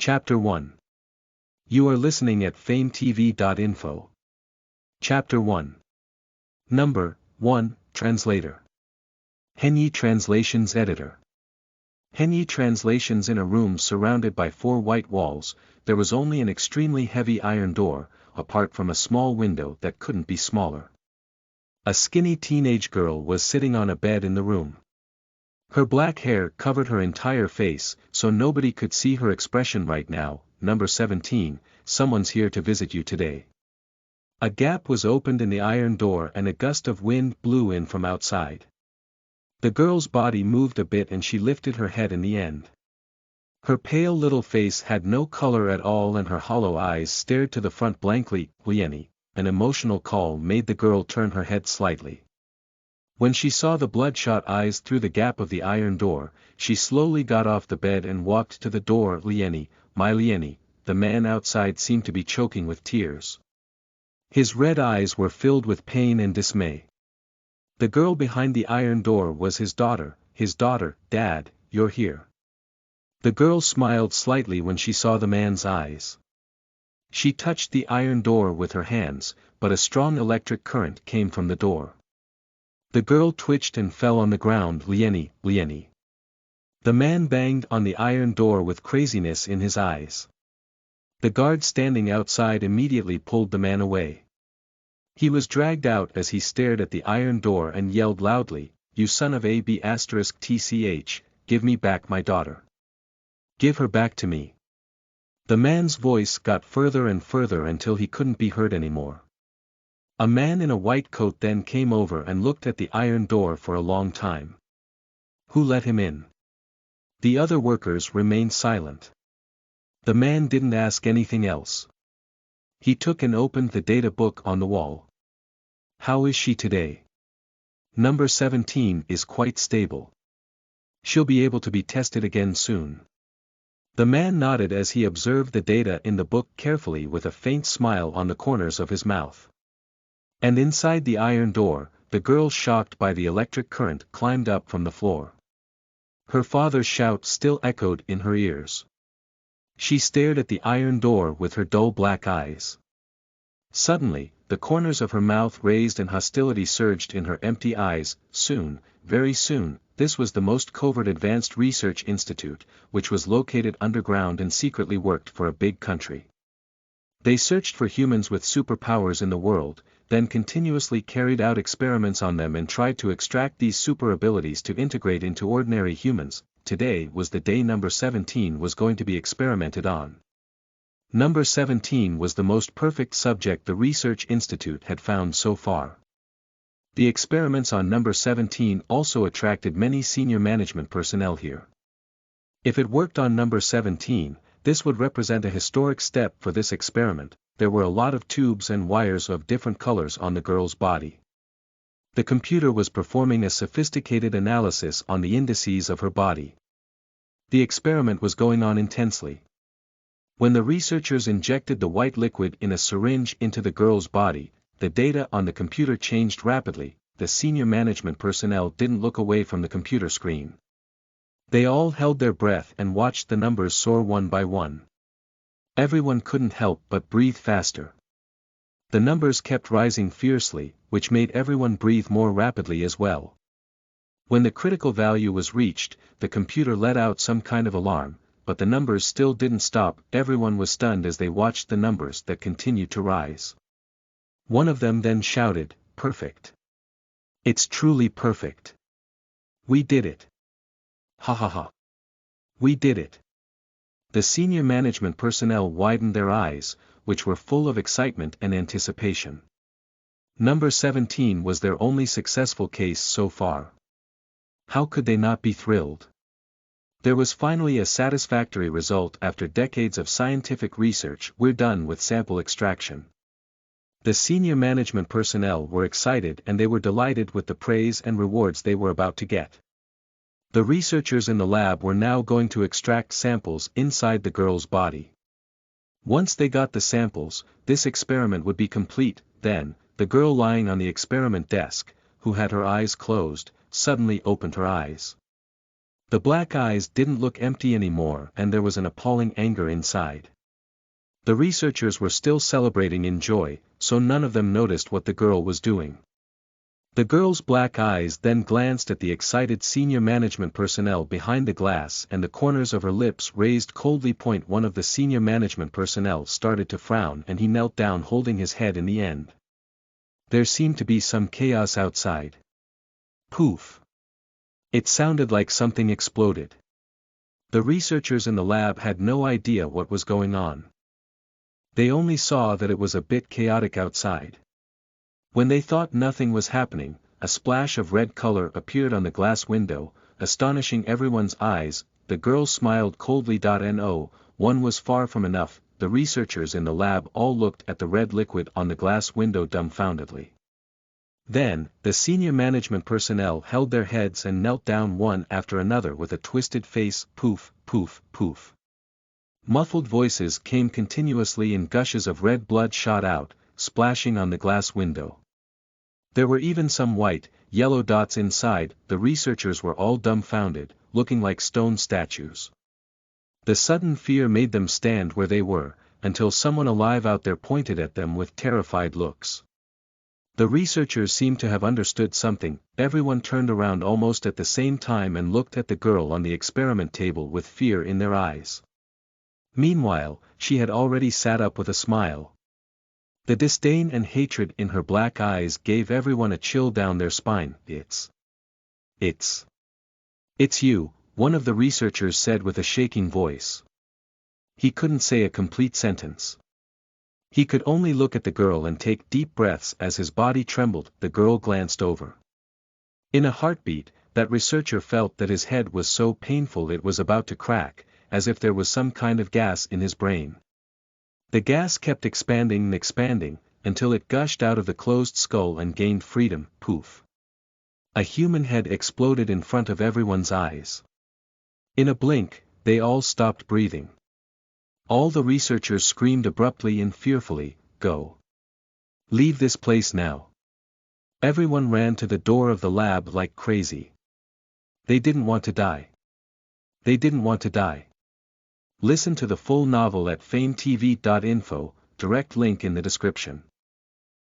Chapter 1. You are listening at FameTV.info. Chapter 1. Number 1, Translator. Henyi Translations Editor. Henyi Translations. In a room surrounded by 4 white walls, there was only an extremely heavy iron door, apart from a small window that couldn't be smaller. A skinny teenage girl was sitting on a bed in the room. Her black hair covered her entire face, so nobody could see her expression right now. Number 17, someone's here to visit you today. A gap was opened in the iron door and a gust of wind blew in from outside. The girl's body moved a bit and she lifted her head in the end. Her pale little face had no color at all and her hollow eyes stared to the front blankly. Lieni, an emotional call made the girl turn her head slightly. When she saw the bloodshot eyes through the gap of the iron door, she slowly got off the bed and walked to the door. Lieni, my Lieni, the man outside seemed to be choking with tears. His red eyes were filled with pain and dismay. The girl behind the iron door was his daughter. Dad, you're here. The girl smiled slightly when she saw the man's eyes. She touched the iron door with her hands, but a strong electric current came from the door. The girl twitched and fell on the ground. Lieni. The man banged on the iron door with craziness in his eyes. The guard standing outside immediately pulled the man away. He was dragged out as he stared at the iron door and yelled loudly, "You son of a b*tch, give me back my daughter. Give her back to me." The man's voice got further and further until he couldn't be heard anymore. A man in a white coat then came over and looked at the iron door for a long time. Who let him in? The other workers remained silent. The man didn't ask anything else. He took and opened the data book on the wall. How is she today? Number 17 is quite stable. She'll be able to be tested again soon. The man nodded as he observed the data in the book carefully with a faint smile on the corners of his mouth. And inside the iron door, the girl shocked by the electric current climbed up from the floor. Her father's shout still echoed in her ears. She stared at the iron door with her dull black eyes. Suddenly, the corners of her mouth raised and hostility surged in her empty eyes. Soon, very soon, this was the most covert advanced research institute, which was located underground and secretly worked for a big country. They searched for humans with superpowers in the world, then continuously carried out experiments on them and tried to extract these super abilities to integrate into ordinary humans. Today was the day number 17 was going to be experimented on. Number 17 was the most perfect subject the Research Institute had found so far. The experiments on number 17 also attracted many senior management personnel here. If it worked on number 17, this would represent a historic step for this experiment. There were a lot of tubes and wires of different colors on the girl's body. The computer was performing a sophisticated analysis on the indices of her body. The experiment was going on intensely. When the researchers injected the white liquid in a syringe into the girl's body, the data on the computer changed rapidly. The senior management personnel didn't look away from the computer screen. They all held their breath and watched the numbers soar one by one. Everyone couldn't help but breathe faster. The numbers kept rising fiercely, which made everyone breathe more rapidly as well. When the critical value was reached, the computer let out some kind of alarm, but the numbers still didn't stop. Everyone was stunned as they watched the numbers that continued to rise. One of them then shouted, "Perfect. It's truly perfect. We did it. Ha ha ha. We did it." The senior management personnel widened their eyes, which were full of excitement and anticipation. Number 17 was their only successful case so far. How could they not be thrilled? There was finally a satisfactory result after decades of scientific research. We're done with sample extraction. The senior management personnel were excited and they were delighted with the praise and rewards they were about to get. The researchers in the lab were now going to extract samples inside the girl's body. Once they got the samples, this experiment would be complete. Then, the girl lying on the experiment desk, who had her eyes closed, suddenly opened her eyes. The black eyes didn't look empty anymore and there was an appalling anger inside. The researchers were still celebrating in joy, so none of them noticed what the girl was doing. The girl's black eyes then glanced at the excited senior management personnel behind the glass and the corners of her lips raised coldly. One of the senior management personnel started to frown and he knelt down holding his head in the end. There seemed to be some chaos outside. Poof! It sounded like something exploded. The researchers in the lab had no idea what was going on. They only saw that it was a bit chaotic outside. When they thought nothing was happening, a splash of red color appeared on the glass window, astonishing everyone's eyes. The girl smiled coldly. No, one was far from enough. The researchers in the lab all looked at the red liquid on the glass window dumbfoundedly. Then, the senior management personnel held their heads and knelt down one after another with a twisted face. Poof, poof, poof. Muffled voices came continuously and gushes of red blood shot out, splashing on the glass window. There were even some white, yellow dots inside. The researchers were all dumbfounded, looking like stone statues. The sudden fear made them stand where they were, until someone alive out there pointed at them with terrified looks. The researchers seemed to have understood something. Everyone turned around almost at the same time and looked at the girl on the experiment table with fear in their eyes. Meanwhile, she had already sat up with a smile. The disdain and hatred in her black eyes gave everyone a chill down their spine. It's you, one of the researchers said with a shaking voice. He couldn't say a complete sentence. He could only look at the girl and take deep breaths as his body trembled. The girl glanced over. In a heartbeat, that researcher felt that his head was so painful it was about to crack, as if there was some kind of gas in his brain. The gas kept expanding and expanding, until it gushed out of the closed skull and gained freedom. Poof! A human head exploded in front of everyone's eyes. In a blink, they all stopped breathing. All the researchers screamed abruptly and fearfully, "Go! Leave this place now!" Everyone ran to the door of the lab like crazy. They didn't want to die. They didn't want to die. Listen to the full novel at FameTV.info, direct link in the description.